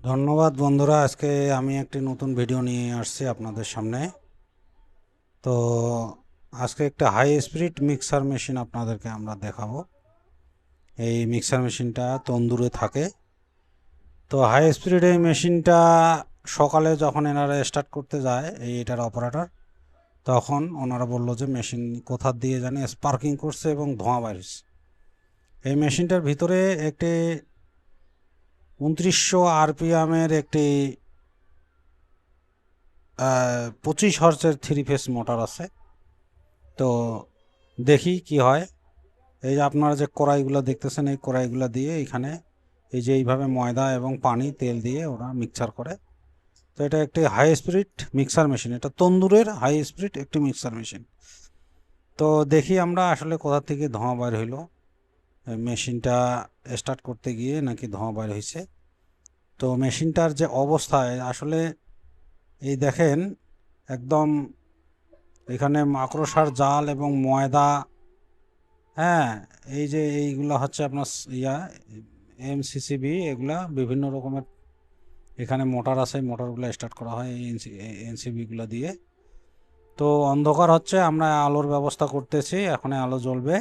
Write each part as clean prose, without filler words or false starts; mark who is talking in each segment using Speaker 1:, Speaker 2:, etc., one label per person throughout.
Speaker 1: ধন্যবাদ বন্ধুরা, আজকে আমি একটি নতুন ভিডিও নিয়ে আসছি আপনাদের সামনে। তো আজকে একটা হাই স্পিড মিক্সার মেশিন আপনাদেরকে আমরা দেখাবো। এই মিক্সার মেশিনটা তন্দুরে থাকে। তো হাই স্পিড এই মেশিনটা সকালে যখন এনারা স্টার্ট করতে যায় এটার অপারেটর, তখন ওনারা বললো যে মেশিন কোথা দিয়ে জানি স্পার্কিং করছে এবং ধোঁয়া বাইরছে। এই মেশিনটার ভিতরে একটি 2900 আরপিএমের একটি 25 হার্জের 3 ফেজ মোটর আছে। তো দেখি কি হয়। এই যে আপনারা যে কড়াইগুলো দেখতেছেন, এই কড়াইগুলো দিয়ে এখানে এই যে এইভাবে ময়দা এবং পানি তেল দিয়ে ওরা মিক্সার করে। তো এটা একটি হাই স্পিড মিক্সার মেশিন, এটা তন্দুরের হাই স্পিড একটি মিক্সার মেশিন। তো দেখি আমরা আসলে কোথা থেকে ধোঁয়া বাইর হইলো, মেশিনটা স্টার্ট করতে গিয়ে নাকি ধোঁয়া বাইর হয়েছে। তো মেশিনটার যে অবস্থা আসলে এই দেখেন, একদম এখানে মাকড়সার জাল এবং ময়দা, হ্যাঁ, এই যে এইগুলা হচ্ছে আপনার এমসিসিবি, এগুলা বিভিন্ন রকমের এখানে মোটর আছে, মোটরগুলো স্টার্ট করা হয় এই এনসিবিগুলো দিয়ে। তো অন্ধকার হচ্ছে, আমরা আলোর ব্যবস্থা করতেছি, এখন আলো জ্বলবে।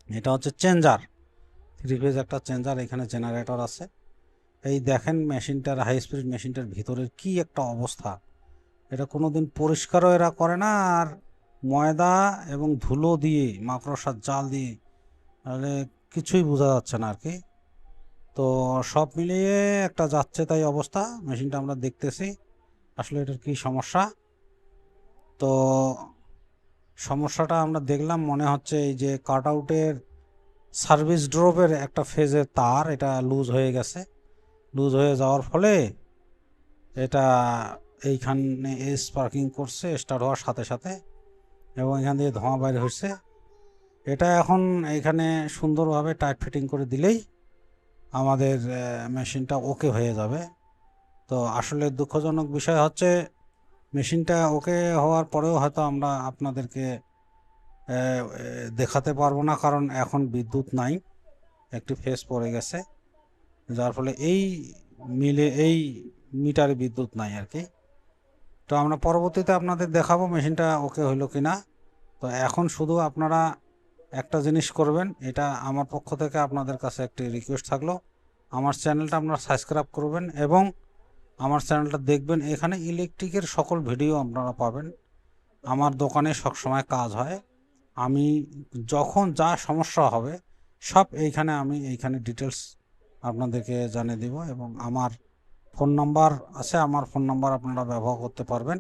Speaker 1: এটা হচ্ছে চেঞ্জার, 3 ফেজ একটা চেঞ্জার, এখানে জেনারেটর আছে। এই দেখেন মেশিনটার, হাই স্পিড মেশিনটার ভিতরের কি একটা অবস্থা। এটা কোনোদিন পরিষ্কারও এরা করে না, আর ময়দা এবং ধুলো দিয়ে, মাকড়সার জাল দিয়ে, তাহলে কিছুই বোঝা যাচ্ছে না আর কি। তো সব মিলিয়ে একটা যাচ্ছে তাই অবস্থা। মেশিনটা আমরা দেখতেছি আসলে এটার কি সমস্যা। তো সমস্যাটা আমরা দেখলাম, মনে হচ্ছে এই যে কাট আউটের সার্ভিস ড্রপের একটা ফেজের তার এটা লুজ হয়ে গেছে। লুজ হয়ে যাওয়ার ফলে এটা এইখানে স্পার্কিং করছে স্টার্ট হওয়ার সাথে সাথে, এবং এখান দিয়ে ধোঁয়া বাইর হচ্ছে। এটা এখন এইখানে সুন্দরভাবে টাইট ফিটিং করে দিলেই আমাদের মেশিনটা ওকে হয়ে যাবে। তো আসলে দুঃখজনক বিষয় হচ্ছে, মেশিনটা ওকে হওয়ার পরেও হয়তো আমরা আপনাদেরকে দেখাতে পারবো না, কারণ এখন বিদ্যুৎ নাই, একটি ফেজ পড়ে গেছে, যার ফলে এই মিটারে বিদ্যুৎ নাই আর কি। তো আমরা পরবর্তীতে আপনাদের দেখাবো মেশিনটা ওকে হইলো কিনা। তো এখন শুধু আপনারা একটা জিনিস করবেন, এটা আমার পক্ষ থেকে আপনাদের কাছে একটি রিকোয়েস্ট থাকলো, আমার চ্যানেলটা আপনারা সাবস্ক্রাইব করবেন এবং আমার চ্যানেলটা দেখবেন। এখানে ইলেকট্রিকের সকল ভিডিও আপনারা পাবেন। আমার দোকানে সবসময় কাজ হয়, আমি যখন যা সমস্যা হবে সব আমি এইখানে ডিটেলস আপনাদেরকে জানিয়ে দেব। এবং আমার ফোন নাম্বার আছে, আমার ফোন নাম্বার আপনারা ব্যবহার করতে পারবেন,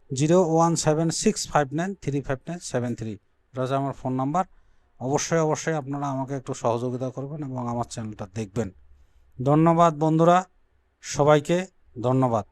Speaker 1: 0176593597 এটা হচ্ছে আমার ফোন নাম্বার। অবশ্যই অবশ্যই আপনারা আমাকে একটু সহযোগিতা করবেন এবং আমার চ্যানেলটা দেখবেন। ধন্যবাদ বন্ধুরা, সবাইকে ধন্যবাদ।